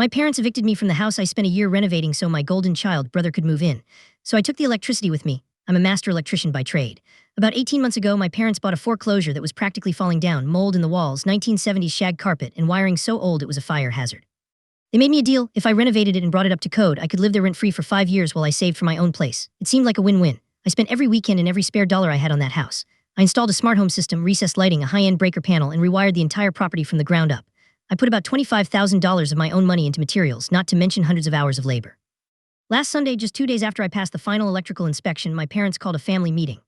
My parents evicted me from the house I spent a year renovating so my golden child brother could move in. So I took the electricity with me. I'm a master electrician by trade. About 18 months ago, my parents bought a foreclosure that was practically falling down, mold in the walls, 1970s shag carpet, and wiring so old it was a fire hazard. They made me a deal. If I renovated it and brought it up to code, I could live there rent-free for 5 years while I saved for my own place. It seemed like a win-win. I spent every weekend and every spare dollar I had on that house. I installed a smart home system, recessed lighting, a high-end breaker panel, and rewired the entire property from the ground up. I put about $25,000 of my own money into materials, not to mention hundreds of hours of labor. Last Sunday, just 2 days after I passed the final electrical inspection, my parents called a family meeting.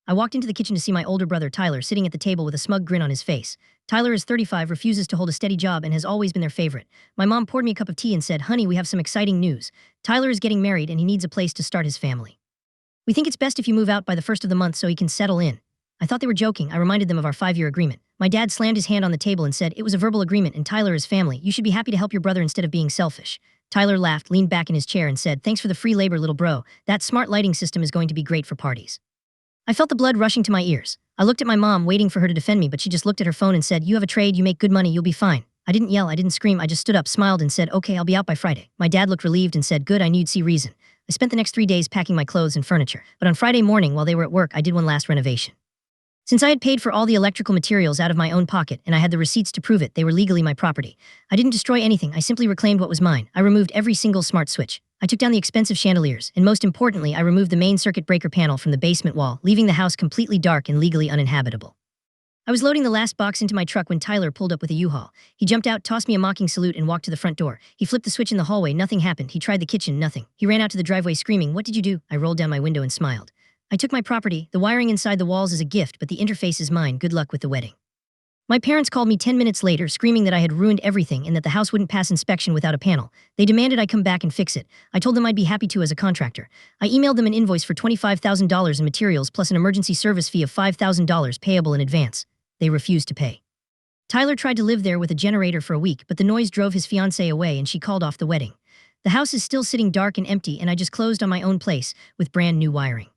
I walked into the kitchen to see my older brother, Tyler, sitting at the table with a smug grin on his face. Tyler is 35, refuses to hold a steady job, and has always been their favorite. My mom poured me a cup of tea and said, "Honey, we have some exciting news. Tyler is getting married and he needs a place to start his family. We think it's best if you move out by the first of the month so he can settle in." I thought they were joking. I reminded them of our 5-year agreement. My dad slammed his hand on the table and said, "It was a verbal agreement and Tyler is family. You should be happy to help your brother instead of being selfish." Tyler laughed, leaned back in his chair and said, "Thanks for the free labor, little bro. That smart lighting system is going to be great for parties." I felt the blood rushing to my ears. I looked at my mom, waiting for her to defend me, but she just looked at her phone and said, "You have a trade, you make good money, you'll be fine." I didn't yell, I didn't scream, I just stood up, smiled and said, "Okay, I'll be out by Friday." My dad looked relieved and said, "Good, I knew you'd see reason." I spent the next 3 days packing my clothes and furniture, but on Friday morning while they were at work, I did one last renovation. Since I had paid for all the electrical materials out of my own pocket and I had the receipts to prove it, they were legally my property. I didn't destroy anything, I simply reclaimed what was mine. I removed every single smart switch. I took down the expensive chandeliers, and most importantly, I removed the main circuit breaker panel from the basement wall, leaving the house completely dark and legally uninhabitable. I was loading the last box into my truck when Tyler pulled up with a U-Haul. He jumped out, tossed me a mocking salute, and walked to the front door. He flipped the switch in the hallway, nothing happened. He tried the kitchen, nothing. He ran out to the driveway screaming, "What did you do?" I rolled down my window and smiled. "I took my property. The wiring inside the walls is a gift, but the interface is mine. Good luck with the wedding." My parents called me 10 minutes later, screaming that I had ruined everything and that the house wouldn't pass inspection without a panel. They demanded I come back and fix it. I told them I'd be happy to as a contractor. I emailed them an invoice for $25,000 in materials plus an emergency service fee of $5,000 payable in advance. They refused to pay. Tyler tried to live there with a generator for a week, but the noise drove his fiancée away and she called off the wedding. The house is still sitting dark and empty, and I just closed on my own place with brand new wiring.